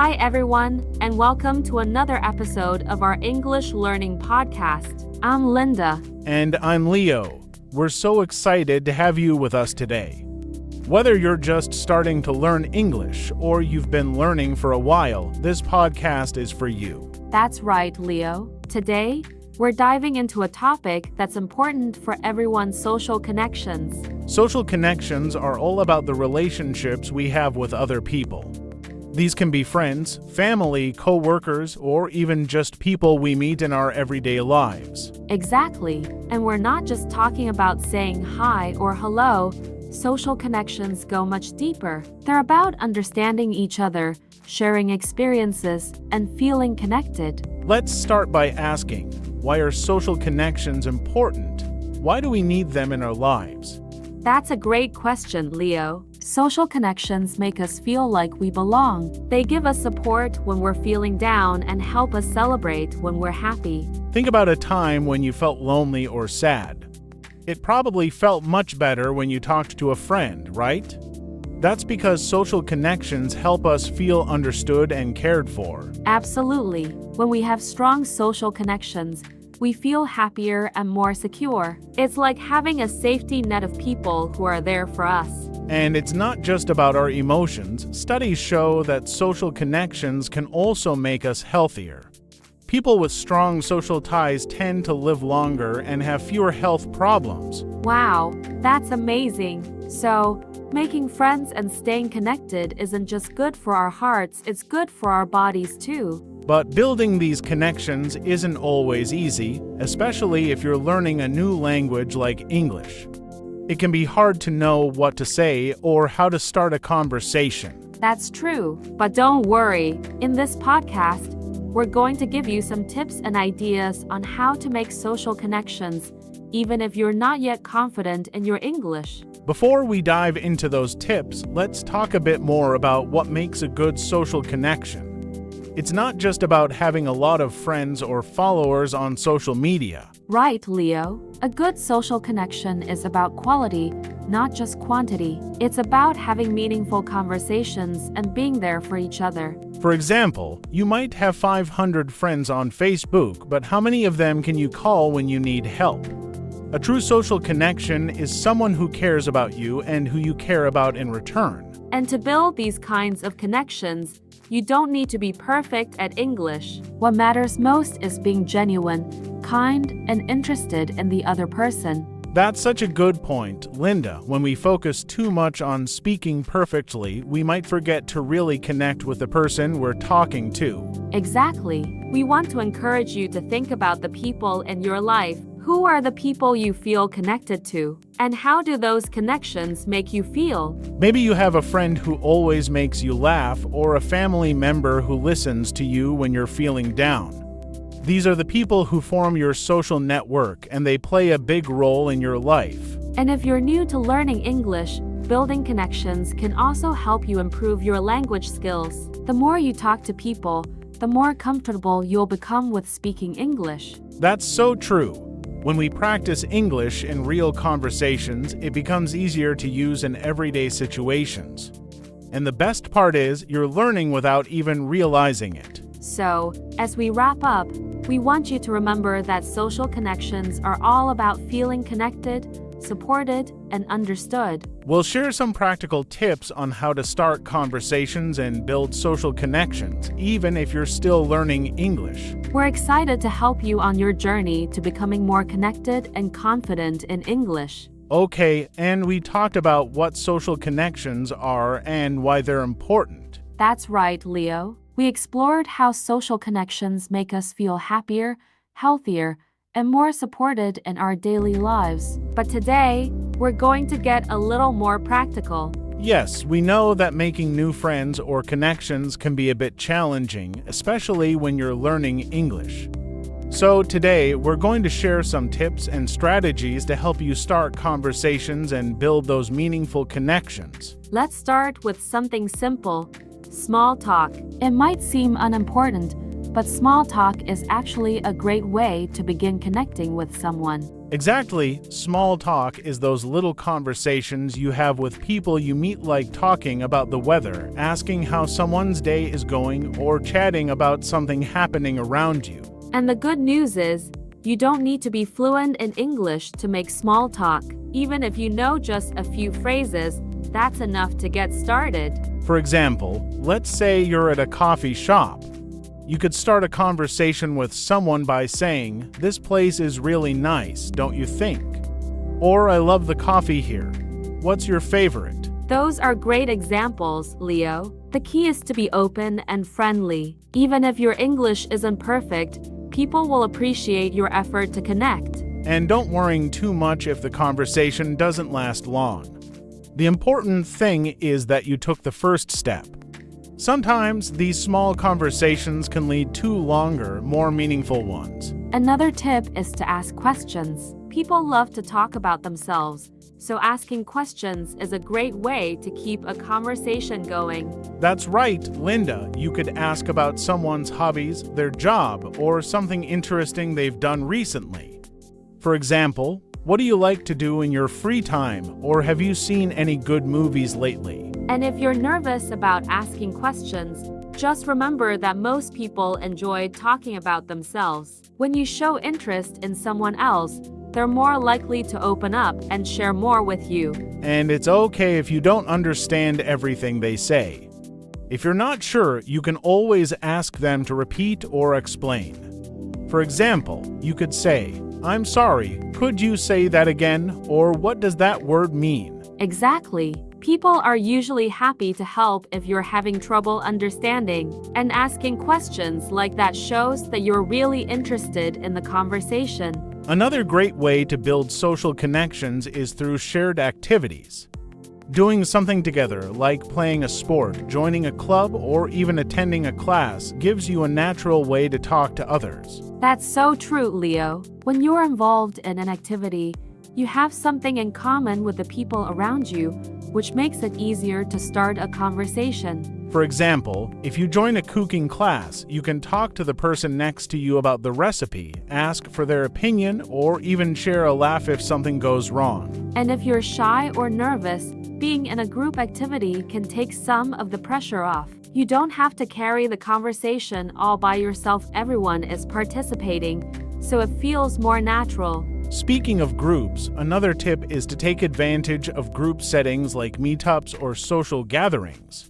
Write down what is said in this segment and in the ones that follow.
Hi everyone, and welcome to another episode of our English Learning Podcast. I'm Linda. And I'm Leo. We're so excited to have you with us today. Whether you're just starting to learn English or you've been learning for a while, this podcast is for you. That's right, Leo. Today, we're diving into a topic that's important for everyone's social connections. Social connections are all about the relationships we have with other people. These can be friends, family, co-workers, or even just people we meet in our everyday lives. Exactly. And we're not just talking about saying hi or hello. Social connections go much deeper. They're about understanding each other, sharing experiences, and feeling connected. Let's start by asking, why are social connections important? Why do we need them in our lives? That's a great question, Leo. Social connections make us feel like we belong. They give us support when we're feeling down and help us celebrate when we're happy. Think about a time when you felt lonely or sad. It probably felt much better when you talked to a friend, right? That's because social connections help us feel understood and cared for. Absolutely. When we have strong social connections, we feel happier and more secure. It's like having a safety net of people who are there for us. And it's not just about our emotions. Studies show that social connections can also make us healthier. People with strong social ties tend to live longer and have fewer health problems. Wow, that's amazing. So, making friends and staying connected isn't just good for our hearts, it's good for our bodies too. But building these connections isn't always easy, especially if you're learning a new language like English. It can be hard to know what to say or how to start a conversation. That's true, but don't worry. In this podcast, we're going to give you some tips and ideas on how to make social connections, even if you're not yet confident in your English. Before we dive into those tips, let's talk a bit more about what makes a good social connection. It's not just about having a lot of friends or followers on social media. Right, Leo. A good social connection is about quality, not just quantity. It's about having meaningful conversations and being there for each other. For example, you might have 500 friends on Facebook, but how many of them can you call when you need help? A true social connection is someone who cares about you and who you care about in return. And to build these kinds of connections, you don't need to be perfect at English. What matters most is being genuine, kind, and interested in the other person. That's such a good point, Linda. When we focus too much on speaking perfectly, we might forget to really connect with the person we're talking to. Exactly. We want to encourage you to think about the people in your life. Who are the people you feel connected to? And how do those connections make you feel? Maybe you have a friend who always makes you laugh, or a family member who listens to you when you're feeling down. These are the people who form your social network, and they play a big role in your life. And if you're new to learning English, building connections can also help you improve your language skills. The more you talk to people, the more comfortable you'll become with speaking English. That's so true. When we practice English in real conversations, it becomes easier to use in everyday situations. And the best part is, you're learning without even realizing it. So, as we wrap up, we want you to remember that social connections are all about feeling connected, supported, and understood. We'll share some practical tips on how to start conversations and build social connections, even if you're still learning English. We're excited to help you on your journey to becoming more connected and confident in English. Okay, and we talked about what social connections are and why they're important. That's right, Leo. We explored how social connections make us feel happier, healthier, and more supported in our daily lives. But today, we're going to get a little more practical. Yes, we know that making new friends or connections can be a bit challenging, especially when you're learning English. So today, we're going to share some tips and strategies to help you start conversations and build those meaningful connections. Let's start with something simple, small talk. It might seem unimportant, but small talk is actually a great way to begin connecting with someone. Exactly. Small talk is those little conversations you have with people you meet, like talking about the weather, asking how someone's day is going, or chatting about something happening around you. And the good news is, you don't need to be fluent in English to make small talk. Even if you know just a few phrases, that's enough to get started. For example, let's say you're at a coffee shop. You could start a conversation with someone by saying, "This place is really nice, don't you think?" Or, "I love the coffee here. What's your favorite?" Those are great examples, Leo. The key is to be open and friendly. Even if your English isn't perfect, people will appreciate your effort to connect. And don't worry too much if the conversation doesn't last long. The important thing is that you took the first step. Sometimes these small conversations can lead to longer, more meaningful ones. Another tip is to ask questions. People love to talk about themselves, so asking questions is a great way to keep a conversation going. That's right, Linda. You could ask about someone's hobbies, their job, or something interesting they've done recently. For example, what do you like to do in your free time, or have you seen any good movies lately? And if you're nervous about asking questions, just remember that most people enjoy talking about themselves. When you show interest in someone else, they're more likely to open up and share more with you. And it's okay if you don't understand everything they say. If you're not sure, you can always ask them to repeat or explain. For example, you could say, "I'm sorry, could you say that again?" Or, "What does that word mean?" Exactly. People are usually happy to help if you're having trouble understanding, and asking questions like that shows that you're really interested in the conversation. Another great way to build social connections is through shared activities. Doing something together, like playing a sport, joining a club, or even attending a class, gives you a natural way to talk to others. That's so true, Leo. When you're involved in an activity, you have something in common with the people around you, which makes it easier to start a conversation. For example, if you join a cooking class, you can talk to the person next to you about the recipe, ask for their opinion, or even share a laugh if something goes wrong. And if you're shy or nervous, being in a group activity can take some of the pressure off. You don't have to carry the conversation all by yourself. Everyone is participating, so it feels more natural. Speaking of groups, another tip is to take advantage of group settings like meetups or social gatherings.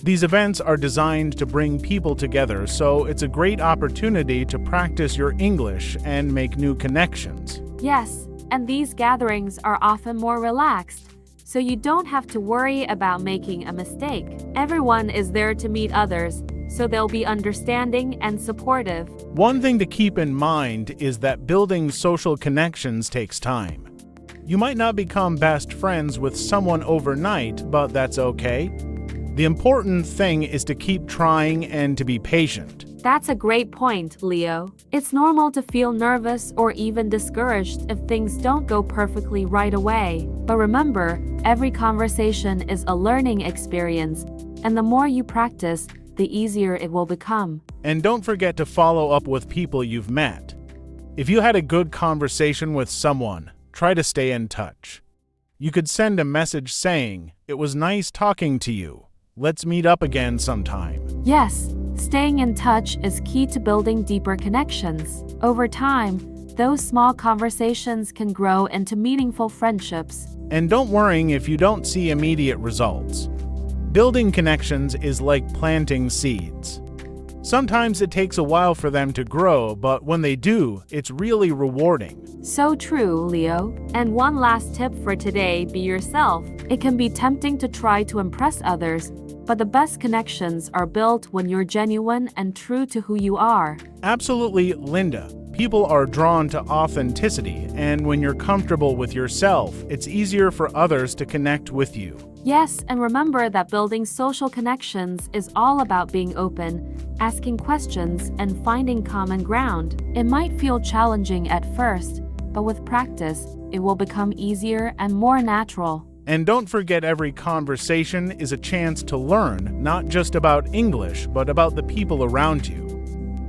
These events are designed to bring people together, so it's a great opportunity to practice your English and make new connections. Yes, and these gatherings are often more relaxed, so you don't have to worry about making a mistake. Everyone is there to meet others, so they'll be understanding and supportive. One thing to keep in mind is that building social connections takes time. You might not become best friends with someone overnight, but that's okay. The important thing is to keep trying and to be patient. That's a great point, Leo. It's normal to feel nervous or even discouraged if things don't go perfectly right away. But remember, every conversation is a learning experience, and the more you practice, the easier it will become. And don't forget to follow up with people you've met. If you had a good conversation with someone, try to stay in touch. You could send a message saying, "It was nice talking to you. Let's meet up again sometime." Yes, staying in touch is key to building deeper connections. Over time, those small conversations can grow into meaningful friendships. And don't worry if you don't see immediate results. Building connections is like planting seeds. Sometimes it takes a while for them to grow, but when they do, it's really rewarding. So true, Leo. And one last tip for today: be yourself. It can be tempting to try to impress others, but the best connections are built when you're genuine and true to who you are. Absolutely, Linda. People are drawn to authenticity, and when you're comfortable with yourself, it's easier for others to connect with you. Yes, and remember that building social connections is all about being open, asking questions, and finding common ground. It might feel challenging at first, but with practice, it will become easier and more natural. And don't forget, every conversation is a chance to learn, not just about English, but about the people around you.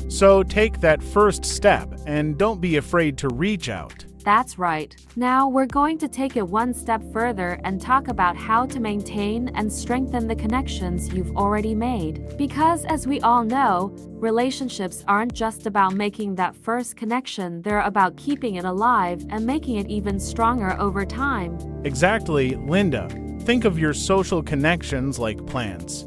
So take that first step and don't be afraid to reach out. That's right. Now we're going to take it one step further and talk about how to maintain and strengthen the connections you've already made. Because as we all know, relationships aren't just about making that first connection, they're about keeping it alive and making it even stronger over time. Exactly, Linda. Think of your social connections like plants.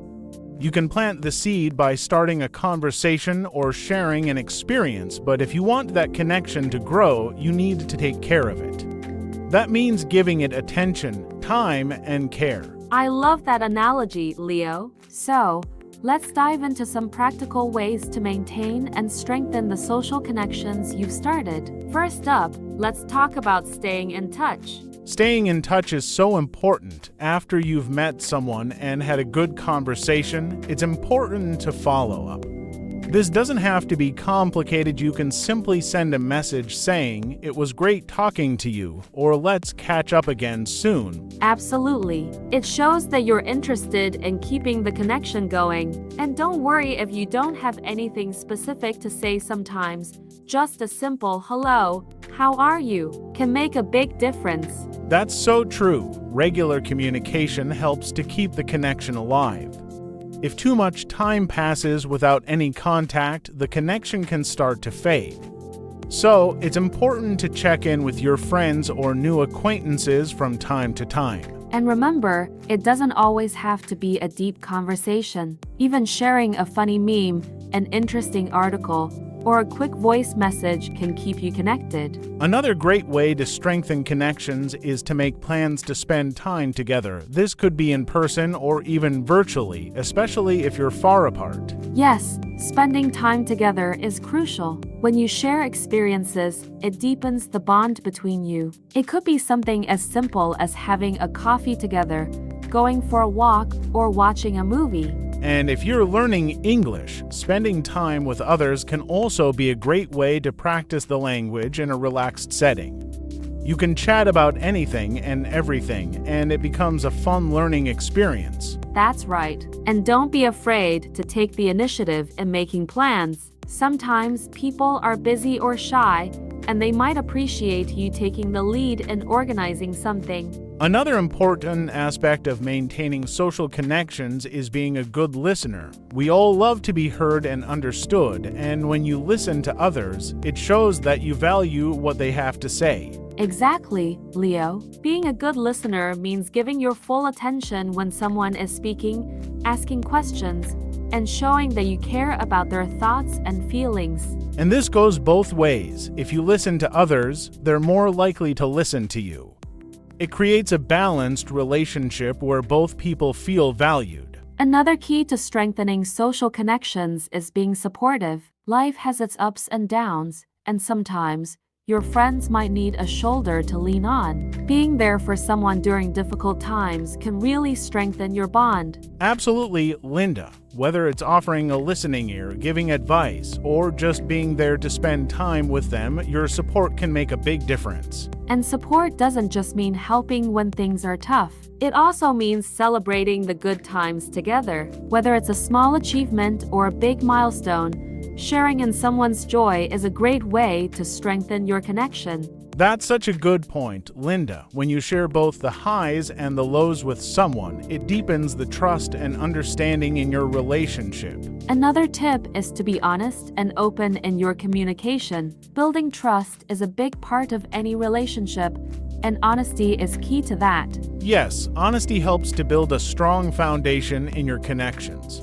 You can plant the seed by starting a conversation or sharing an experience, but if you want that connection to grow, you need to take care of it. That means giving it attention, time, and care. I love that analogy, Leo. So, let's dive into some practical ways to maintain and strengthen the social connections you've started. First up, let's talk about staying in touch. Staying in touch is so important. After you've met someone and had a good conversation, it's important to follow up. This doesn't have to be complicated. You can simply send a message saying, "It was great talking to you," or "Let's catch up again soon." Absolutely. It shows that you're interested in keeping the connection going. And don't worry if you don't have anything specific to say sometimes. Just a simple "hello, how are you?" can make a big difference. That's so true. Regular communication helps to keep the connection alive. If too much time passes without any contact, the connection can start to fade. So, it's important to check in with your friends or new acquaintances from time to time. And remember, it doesn't always have to be a deep conversation. Even sharing a funny meme, an interesting article, or a quick voice message can keep you connected. Another great way to strengthen connections is to make plans to spend time together. This could be in person or even virtually, especially if you're far apart. Yes, spending time together is crucial. When you share experiences, it deepens the bond between you. It could be something as simple as having a coffee together, going for a walk, or watching a movie. And if you're learning English, spending time with others can also be a great way to practice the language in a relaxed setting. You can chat about anything and everything, and it becomes a fun learning experience. That's right. And don't be afraid to take the initiative in making plans. Sometimes people are busy or shy, and they might appreciate you taking the lead in organizing something. Another important aspect of maintaining social connections is being a good listener. We all love to be heard and understood, and when you listen to others, it shows that you value what they have to say. Exactly, Leo. Being a good listener means giving your full attention when someone is speaking, asking questions, and showing that you care about their thoughts and feelings. And this goes both ways. If you listen to others, they're more likely to listen to you. It creates a balanced relationship where both people feel valued. Another key to strengthening social connections is being supportive. Life has its ups and downs, and sometimes your friends might need a shoulder to lean on. Being there for someone during difficult times can really strengthen your bond. Absolutely, Linda. Whether it's offering a listening ear, giving advice, or just being there to spend time with them, your support can make a big difference. And support doesn't just mean helping when things are tough. It also means celebrating the good times together. Whether it's a small achievement or a big milestone, sharing in someone's joy is a great way to strengthen your connection. That's such a good point, Linda. When you share both the highs and the lows with someone, it deepens the trust and understanding in your relationship. Another tip is to be honest and open in your communication. Building trust is a big part of any relationship, and honesty is key to that. Yes, honesty helps to build a strong foundation in your connections.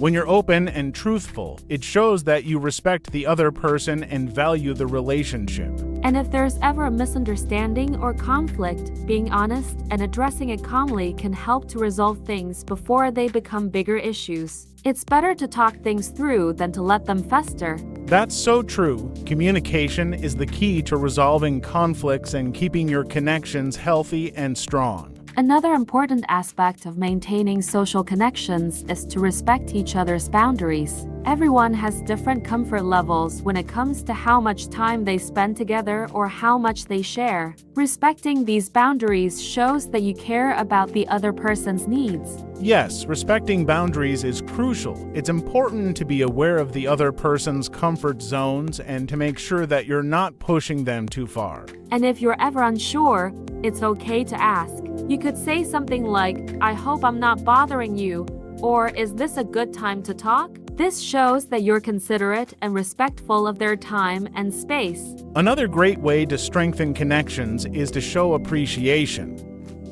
When you're open and truthful, it shows that you respect the other person and value the relationship. And if there's ever a misunderstanding or conflict, being honest and addressing it calmly can help to resolve things before they become bigger issues. It's better to talk things through than to let them fester. That's so true. Communication is the key to resolving conflicts and keeping your connections healthy and strong. Another important aspect of maintaining social connections is to respect each other's boundaries. Everyone has different comfort levels when it comes to how much time they spend together or how much they share. Respecting these boundaries shows that you care about the other person's needs. Yes, respecting boundaries is crucial. It's important to be aware of the other person's comfort zones and to make sure that you're not pushing them too far. And if you're ever unsure, it's okay to ask. You could say something like, "I hope I'm not bothering you," or "Is this a good time to talk?" This shows that you're considerate and respectful of their time and space. Another great way to strengthen connections is to show appreciation.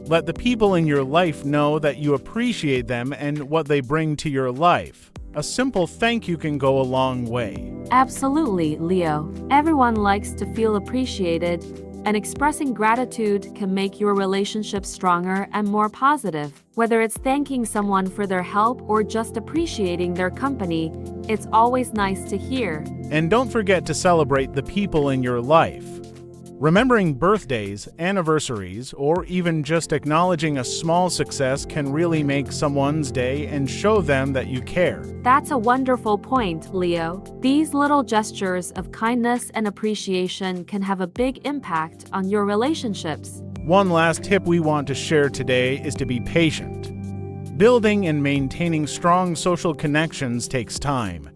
Let the people in your life know that you appreciate them and what they bring to your life. A simple thank you can go a long way. Absolutely, Leo. Everyone likes to feel appreciated, and expressing gratitude can make your relationship stronger and more positive. Whether it's thanking someone for their help or just appreciating their company, it's always nice to hear. And don't forget to celebrate the people in your life. Remembering birthdays, anniversaries, or even just acknowledging a small success can really make someone's day and show them that you care. That's a wonderful point, Leo. These little gestures of kindness and appreciation can have a big impact on your relationships. One last tip we want to share today is to be patient. Building and maintaining strong social connections takes time.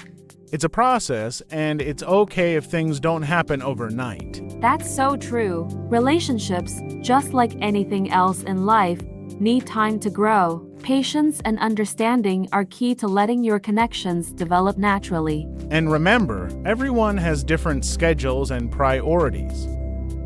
It's a process, and it's okay if things don't happen overnight. That's so true. Relationships, just like anything else in life, need time to grow. Patience and understanding are key to letting your connections develop naturally. And remember, everyone has different schedules and priorities.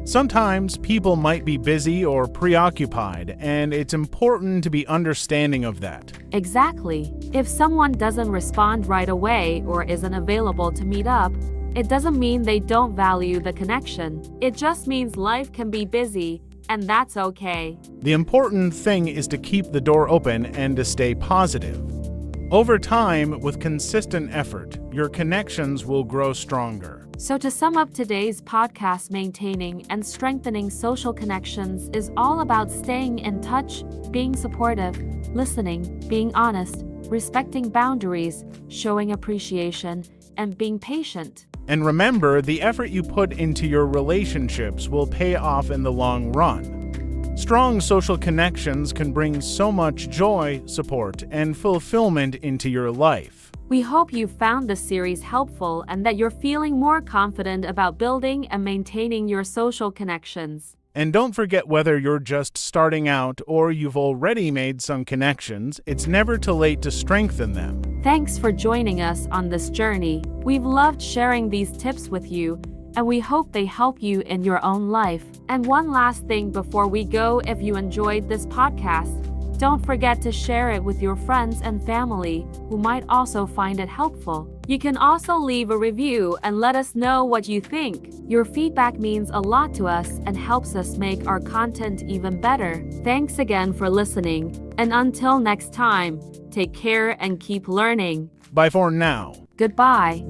Sometimes people might be busy or preoccupied, and it's important to be understanding of that. Exactly. If someone doesn't respond right away or isn't available to meet up, it doesn't mean they don't value the connection. It just means life can be busy, and that's okay. The important thing is to keep the door open and to stay positive. Over time, with consistent effort, your connections will grow stronger. So to sum up today's podcast, maintaining and strengthening social connections is all about staying in touch, being supportive, listening, being honest, respecting boundaries, showing appreciation, and being patient. And remember, the effort you put into your relationships will pay off in the long run. Strong social connections can bring so much joy, support, and fulfillment into your life. We hope you found this series helpful and that you're feeling more confident about building and maintaining your social connections. And don't forget, whether you're just starting out or you've already made some connections, it's never too late to strengthen them. Thanks for joining us on this journey. We've loved sharing these tips with you, and we hope they help you in your own life. And one last thing before we go, if you enjoyed this podcast, don't forget to share it with your friends and family who might also find it helpful. You can also leave a review and let us know what you think. Your feedback means a lot to us and helps us make our content even better. Thanks again for listening, and until next time, take care and keep learning. Bye for now. Goodbye.